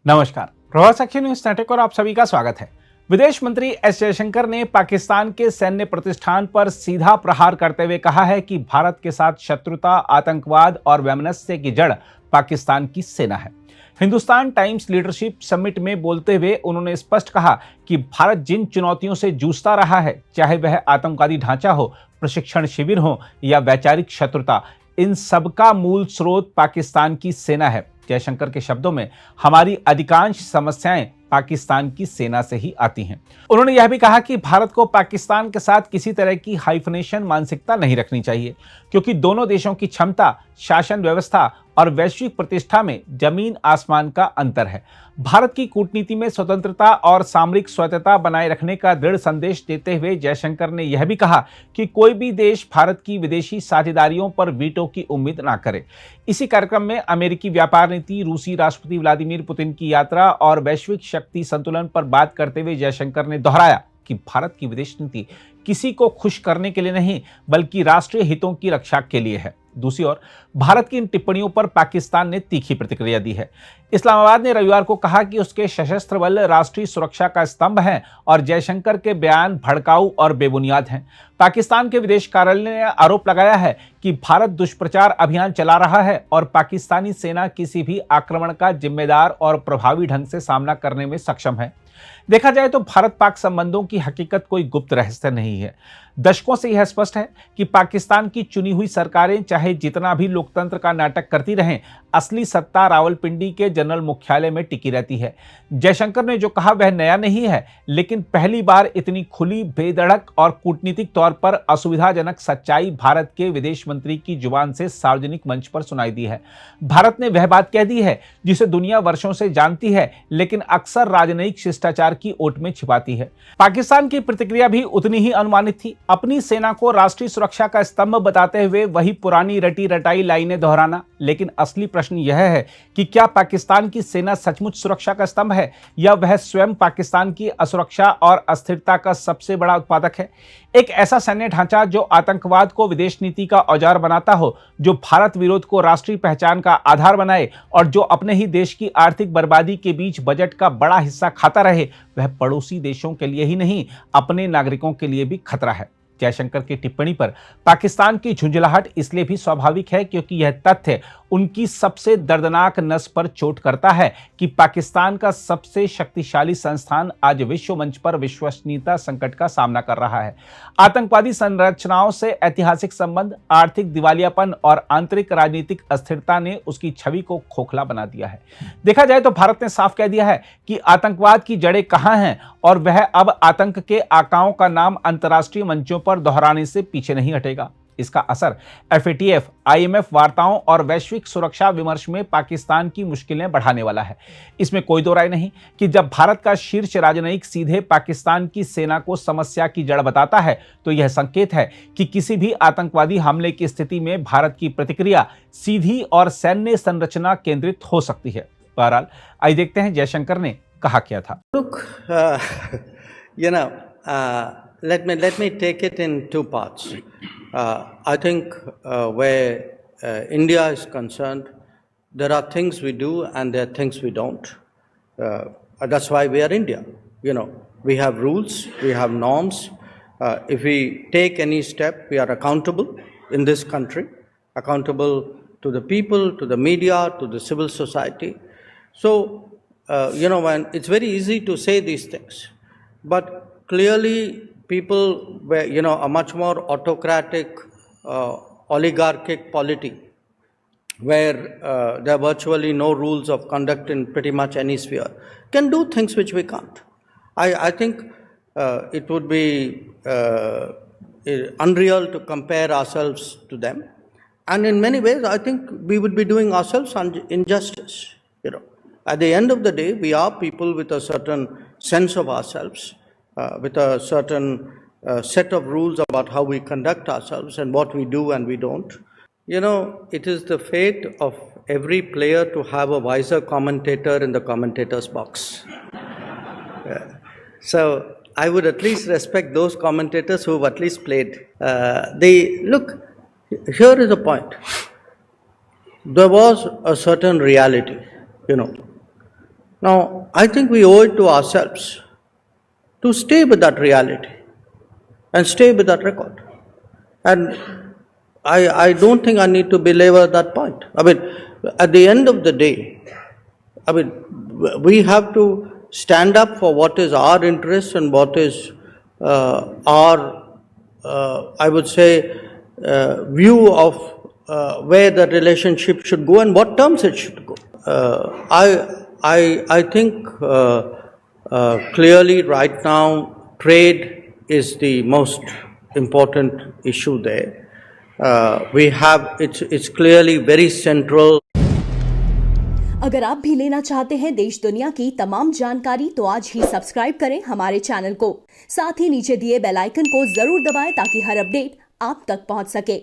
नमस्कार, प्रभात साक्षी news network और आप सभी का स्वागत है। विदेश मंत्री एस जयशंकर ने पाकिस्तान के सैन्य प्रतिष्ठान पर सीधा प्रहार करते हुए कहा है कि भारत के साथ शत्रुता, आतंकवाद और वैमनस्य की जड़ पाकिस्तान की सेना है। हिंदुस्तान टाइम्स लीडरशिप समिट में बोलते हुए उन्होंने स्पष्ट कहा कि भारत जिन चुनौतियों से जूझता रहा है, चाहे वह आतंकवादी ढांचा हो, प्रशिक्षण शिविर हो या वैचारिक शत्रुता, इन सबका मूल स्रोत पाकिस्तान की सेना है। जयशंकर के शब्दों में हमारी अधिकांश समस्याएं पाकिस्तान की सेना से ही आती हैं। उन्होंने यह भी कहा कि भारत को पाकिस्तान के साथ किसी तरह की हाइफनेशन मानसिकता नहीं रखनी चाहिए, क्योंकि दोनों देशों की क्षमता, शासन व्यवस्था और वैश्विक प्रतिष्ठा में जमीन आसमान का अंतर है। भारत की कूटनीति में स्वतंत्रता और सामरिक स्वायत्तता बनाए रखने का दृढ़ संदेश देते हुए जयशंकर ने यह भी कहा कि कोई भी देश भारत की विदेशी साझेदारियों पर वीटो की उम्मीद ना करे। इसी कार्यक्रम में अमेरिकी व्यापार नीति, रूसी राष्ट्रपति व्लादिमीर पुतिन की यात्रा और वैश्विक शक्ति संतुलन पर बात करते हुए जयशंकर ने दोहराया कि भारत की विदेश नीति किसी को खुश करने के लिए नहीं, बल्कि राष्ट्रीय हितों की रक्षा के लिए है। दूसरी ओर भारत की इन टिप्पणियों पर पाकिस्तान ने तीखी प्रतिक्रिया दी है। इस्लामाबाद ने रविवार को कहा कि उसके सशस्त्र बल राष्ट्रीय सुरक्षा का स्तंभ हैं और जयशंकर के बयान भड़काऊ और बेबुनियाद हैं। पाकिस्तान के विदेश कार्यालय ने आरोप लगाया है कि भारत दुष्प्रचार अभियान चला रहा है और पाकिस्तानी सेना किसी भी आक्रमण का जिम्मेदार और प्रभावी ढंग से सामना करने में सक्षम है। देखा जाए तो भारत पाक संबंधों की हकीकत कोई गुप्त रहस्य नहीं है। दशकों से यह स्पष्ट है कि पाकिस्तान की चुनी हुई सरकारें चाहे जितना भी लोकतंत्र का नाटक करती रहें, असली सत्ता रावलपिंडी के जनरल मुख्यालय में टिकी रहती है। जयशंकर ने जो कहा वह नया नहीं है, लेकिन पहली बार इतनी खुली, बेधड़क और कूटनीतिक तौर पर असुविधाजनक सच्चाई भारत के विदेश मंत्री की जुबान से सार्वजनिक मंच पर सुनाई दी है। भारत ने वह बात कह दी है जिसे दुनिया वर्षों से जानती है, लेकिन अक्सर राजनयिक शिष्टाचार की ओट में छिपाती है। पाकिस्तान की प्रतिक्रिया भी उतनी ही अनुमानित थी। अपनी सेना को राष्ट्रीय सुरक्षा का स्तंभ बताते हुए वही पुरानी रटी रटाई लाइनें दोहराना। लेकिन असली प्रश्न यह है कि क्या पाकिस्तान की सेना सचमुच सुरक्षा का स्तंभ है या वह स्वयं पाकिस्तान की असुरक्षा और अस्थिरता का सबसे बड़ा उत्पादक है? एक ऐसा सैन्य ढांचा जो आतंकवाद को विदेश नीति का औजार बनाता हो, जो भारत विरोध को राष्ट्रीय पहचान का आधार बनाए और जो अपने ही देश की आर्थिक बर्बादी के बीच बजट का बड़ा हिस्सा खाता रहे, वह पड़ोसी देशों के लिए ही नहीं, अपने नागरिकों के लिए भी खतरा है। जयशंकर की टिप्पणी पर पाकिस्तान की झुंझलाहट इसलिए भी स्वाभाविक है क्योंकि यह तथ्य उनकी सबसे दर्दनाक नस पर चोट करता है कि पाकिस्तान का सबसे शक्तिशाली संस्थान आज विश्व मंच पर विश्वसनीयता संकट का सामना कर रहा है। आतंकवादी संरचनाओं से ऐतिहासिक संबंध, आर्थिक दिवालियापन और आंतरिक राजनीतिक अस्थिरता ने उसकी छवि को खोखला बना दिया है। देखा जाए तो भारत ने साफ कह दिया है कि आतंकवाद की जड़ें कहां हैं और वह अब आतंक के आकाओं का नाम अंतर्राष्ट्रीय मंचों पर दोहराने से पीछे नहीं हटेगा। इसका असर एफएटीएफ, आईएमएफ वार्ताओं और वैश्विक सुरक्षा विमर्श में पाकिस्तान की मुश्किलें बढ़ाने वाला है। इसमें कोई दो राय नहीं कि जब भारत का शीर्ष राजनयिक सीधे पाकिस्तान की सेना को समस्या की जड़ बताता है, तो यह संकेत है कि किसी भी आतंकवादी हमले की स्थिति में भारत की प्रतिक्रिया सीधी और सैन्य संरचना केंद्रित हो सकती है। बहरहाल आइए देखते हैं जयशंकर ने कहा क्या था। Let me take it in two parts. I think where India is concerned, there are things we do and there are things we don't. That's why we are India. We have rules, we have norms. If we take any step, we are accountable in this country, accountable to the people, to the media, to the civil society. So, when it's very easy to say these things, but clearly people were, a much more autocratic, oligarchic polity, where there are virtually no rules of conduct in pretty much any sphere, can do things which we can't. I think it would be unreal to compare ourselves to them. And in many ways, I think we would be doing ourselves injustice. At the end of the day, we are people with a certain sense of ourselves, with a certain set of rules about how we conduct ourselves and what we do and we don't. It is the fate of every player to have a wiser commentator in the commentator's box. So I would at least respect those commentators who have at least played. Look, here is a point. There was a certain reality, Now, I think we owe it to ourselves to stay with that reality and stay with that record. And I don't think I need to belabor that point. I mean, at the end of the day, I mean, we have to stand up for what is our interest and what is our, I would say, view of where the relationship should go and what terms it should go. I think clearly right now trade is the most important issue there. We have it's clearly very central. अगर आप भी लेना चाहते हैं देश दुनिया की तमाम जानकारी तो आज ही सब्सक्राइब करें हमारे चैनल को। साथ ही नीचे दिए बेल आइकन को जरूर दबाएं ताकि हर अपडेट आप तक पहुंच सके।